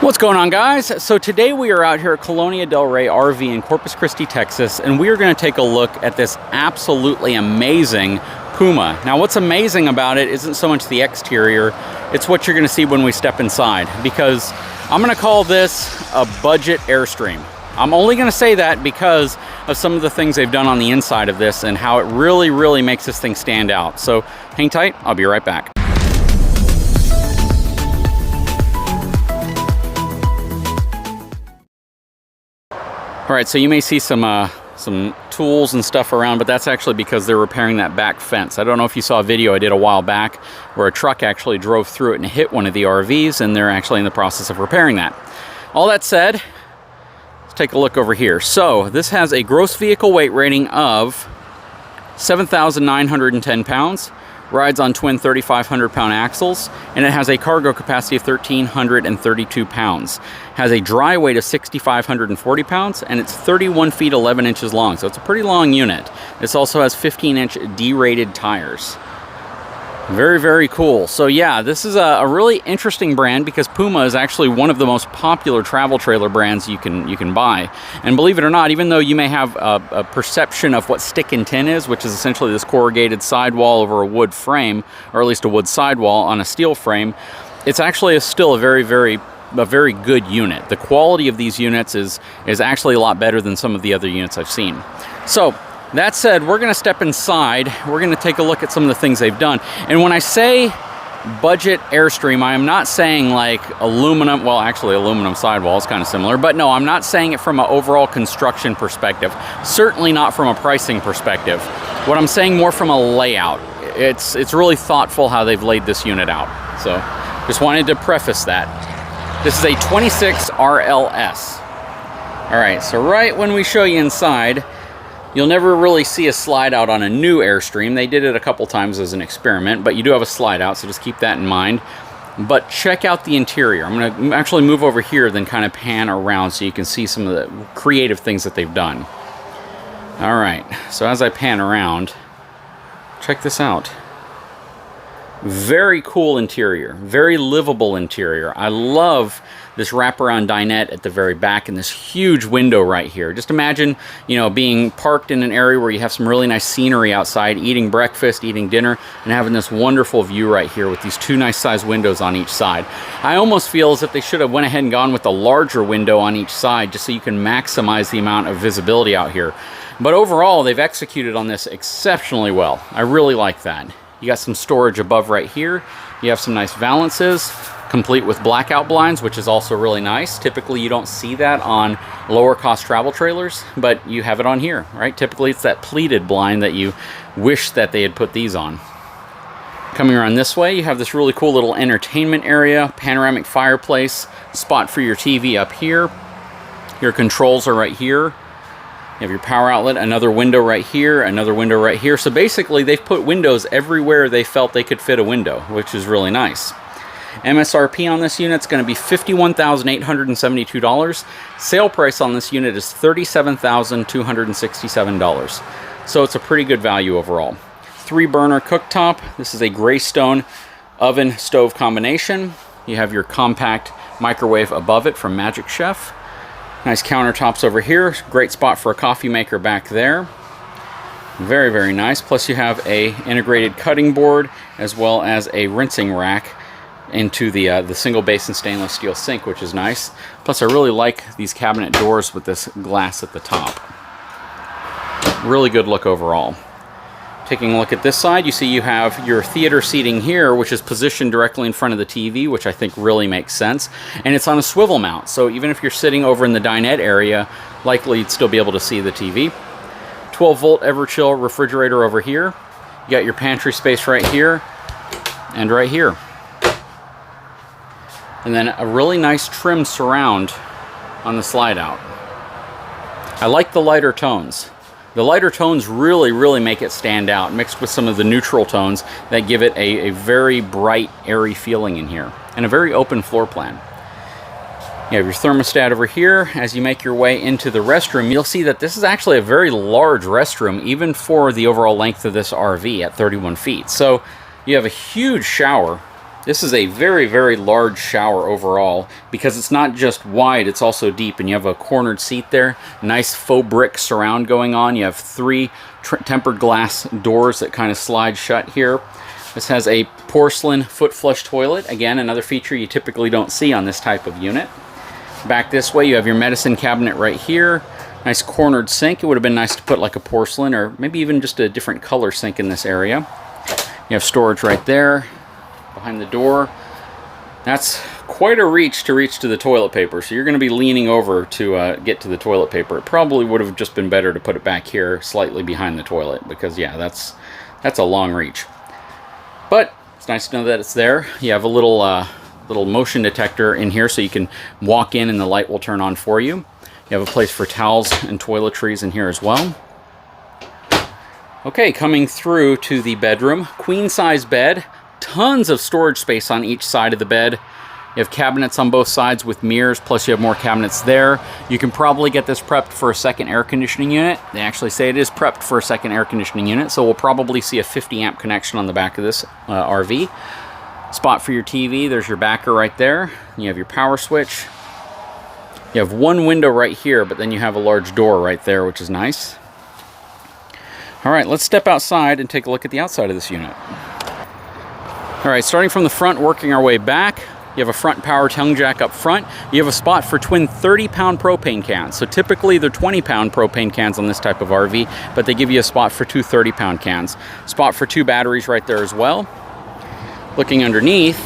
What's going on, guys? So today we are out here at Colonia del Rey RV in Corpus Christi, Texas, and we are going to take a look at this absolutely amazing Puma. Now, what's amazing about it isn't so much the exterior, it's what you're going to see when we step inside, because I'm going to call this a budget Airstream. I'm only going to say that because of some of the things they've done on the inside of this and how it really makes this thing stand out. So hang tight, I'll be right back. All right, so you may see some tools and stuff around, but that's actually because they're repairing that back fence. I don't know if you saw a video I did a while back where a truck actually drove through it and hit one of the RVs, and they're actually in the process of repairing that. All that said, let's take a look over here. So this has a gross vehicle weight rating of 7,910 pounds, rides on twin 3,500-pound axles, and it has a cargo capacity of 1,332 pounds. Has a dry weight of 6,540 pounds, and it's 31 feet 11 inches long, so it's a pretty long unit. This also has 15-inch D-rated tires. Very cool. So yeah, this is a really interesting brand because Puma is actually one of the most popular travel trailer brands you can buy. And believe it or not, even though you may have a perception of what stick and tin is, which is essentially this corrugated sidewall over a wood frame, or at least a wood sidewall on a steel frame, it's actually still a very good unit. The quality of these units is actually a lot better than some of the other units I've seen. So that said, we're going to step inside. We're going to take a look at some of the things they've done. And when I say budget Airstream, I am not saying like aluminum, well, actually aluminum sidewall is kind of similar, but no, I'm not saying it from an overall construction perspective. Certainly not from a pricing perspective. What I'm saying more from a layout. It's really thoughtful how they've laid this unit out. So just wanted to preface that. This is a 26 RLS. All right, so right when we show you inside, you'll never really see a slide out on a new Airstream. They did it a couple times as an experiment, but you do have a slide out, so just keep that in mind. But check out the interior. I'm going to actually move over here, then kind of pan around so you can see some of the creative things that they've done. All right, so as I pan around, check this out. Very cool interior, very livable interior. I love this wraparound dinette at the very back and this huge window right here. Just imagine, you know, being parked in an area where you have some really nice scenery outside, eating breakfast, eating dinner, and having this wonderful view right here with these two nice sized windows on each side. I almost feel as if they should have went ahead and gone with a larger window on each side just so you can maximize the amount of visibility out here. But overall, they've executed on this exceptionally well. I really like that. You got some storage above right here. You have some nice valances, complete with blackout blinds, which is also really nice. Typically, you don't see that on lower cost travel trailers, but you have it on here, right? Typically, it's that pleated blind that you wish that they had put these on. Coming around this way, you have this really cool little entertainment area, panoramic fireplace, spot for your TV up here. Your controls are right here. You have your power outlet, another window right here, another window right here. So basically, they've put windows everywhere they felt they could fit a window, which is really nice. MSRP on this unit is going to be $51,872. Sale price on this unit is $37,267. So it's a pretty good value overall. 3-burner cooktop. This is a Greystone oven stove combination. You have your compact microwave above it from Magic Chef. Nice countertops over here. Great spot for a coffee maker back there. Very nice. Plus you have a integrated cutting board as well as a rinsing rack into the single basin stainless steel sink, which is nice. Plus I really like these cabinet doors with this glass at the top. Really good look overall. Taking a look at this side, you see you have your theater seating here, which is positioned directly in front of the TV, which I think really makes sense. And it's on a swivel mount, so even if you're sitting over in the dinette area, likely you'd still be able to see the TV. 12-volt Everchill refrigerator over here. You got your pantry space right here and right here. And then a really nice trim surround on the slide out. I like the lighter tones. The lighter tones really make it stand out, mixed with some of the neutral tones that give it a very bright, airy feeling in here, and a very open floor plan. You have your thermostat over here. As you make your way into the restroom, you'll see that this is actually a very large restroom, even for the overall length of this RV at 31 feet. So you have a huge shower This is a very, very large shower overall because it's not just wide, it's also deep, and you have a cornered seat there. Nice faux brick surround going on. You have 3 tempered glass doors that kind of slide shut here. This has a porcelain foot flush toilet. Again, another feature you typically don't see on this type of unit. Back this way, you have your medicine cabinet right here. Nice cornered sink. It would have been nice to put like a porcelain or maybe even just a different color sink in this area. You have storage right there behind the door. That's quite a reach to the toilet paper, so you're going to be leaning over to get to the toilet paper. It probably would have just been better to put it back here slightly behind the toilet because, yeah, that's a long reach. But it's nice to know that it's there. You have a little motion detector in here so you can walk in and the light will turn on for you. You have a place for towels and toiletries in here as well. Okay, coming through to the bedroom. Queen size bed. Tons of storage space on each side of the bed. You have cabinets on both sides with mirrors, plus you have more cabinets there. You can probably get this prepped for a second air conditioning unit. They actually say it is prepped for a second air conditioning unit, so we'll probably see a 50 amp connection on the back of this RV. Spot for your TV, there's your backer right there. You have your power switch. You have one window right here, but then you have a large door right there, which is nice. All right, let's step outside and take a look at the outside of this unit. All right, starting from the front, working our way back, you have a front power tongue jack up front. You have a spot for twin 30-pound propane cans. So typically they're 20-pound propane cans on this type of RV, but they give you a spot for 2 30-pound cans. Spot for 2 batteries right there as well. Looking underneath,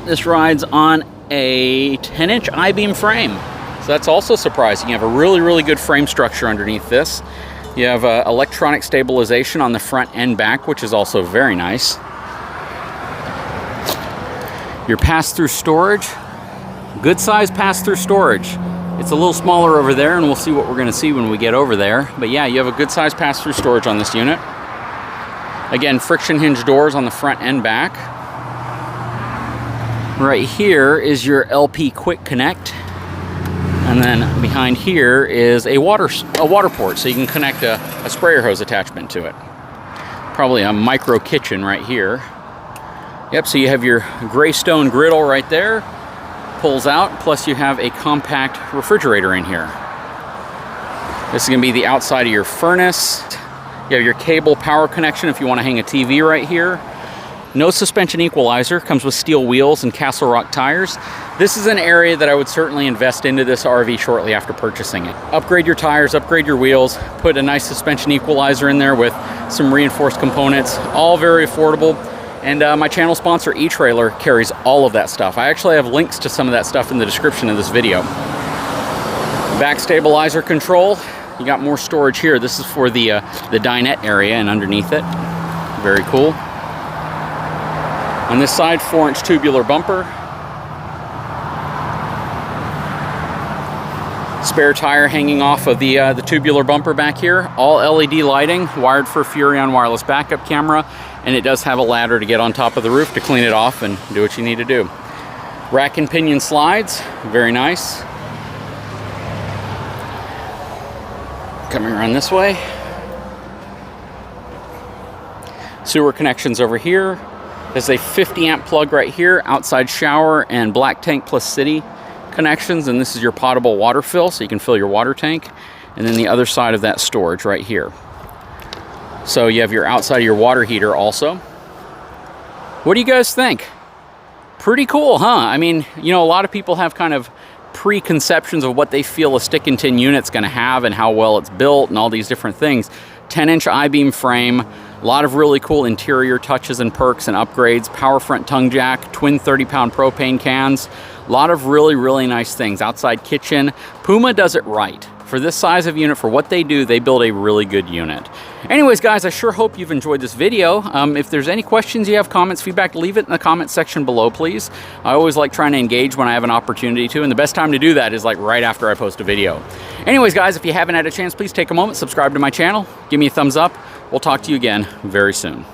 this rides on a 10-inch I-beam frame. So that's also surprising. You have a really, really good frame structure underneath this. You have electronic stabilization on the front and back, which is also very nice. Your pass-through storage, good size pass-through storage. It's a little smaller over there, and we'll see what we're going to see when we get over there. But yeah, you have a good size pass-through storage on this unit. Again, friction hinge doors on the front and back. Right here is your LP Quick Connect. And then behind here is a water port, so you can connect a sprayer hose attachment to it. Probably a micro kitchen right here. Yep, so you have your gray stone griddle right there, pulls out, plus you have a compact refrigerator in here. This is going to be the outside of your furnace. You have your cable power connection if you want to hang a TV right here. No suspension equalizer, comes with steel wheels and Castle Rock tires. This is an area that I would certainly invest into this RV shortly after purchasing it. Upgrade your tires, upgrade your wheels, put a nice suspension equalizer in there with some reinforced components, all very affordable. And my channel sponsor, eTrailer, carries all of that stuff. I actually have links to some of that stuff in the description of this video. Back stabilizer control. You got more storage here. This is for the dinette area and underneath it. Very cool. On this side, 4-inch tubular bumper. Spare tire hanging off of the tubular bumper back here. All LED lighting, wired for Furrion wireless backup camera, and it does have a ladder to get on top of the roof to clean it off and do what you need to do. Rack and pinion slides, very nice. Coming around this way. Sewer connections over here. There's a 50 amp plug right here, outside shower and black tank plus city connections, and this is your potable water fill, so you can fill your water tank. And then the other side of that storage right here. So you have your outside of your water heater also. What do you guys think? Pretty cool, huh? I mean, you know, a lot of people have kind of preconceptions of what they feel a stick and tin unit's gonna have and how well it's built and all these different things. 10-inch I-beam frame, a lot of really cool interior touches and perks and upgrades, power front tongue jack, twin 30-pound propane cans, a lot of really, really nice things. Outside kitchen. Puma does it right. For this size of unit, for what they do, they build a really good unit. Anyways, guys, I sure hope you've enjoyed this video. If there's any questions you have, comments, feedback, leave it in the comment section below, please. I always like trying to engage when I have an opportunity to, and the best time to do that is like right after I post a video. Anyways, guys, if you haven't had a chance, please take a moment, subscribe to my channel, give me a thumbs up. We'll talk to you again very soon.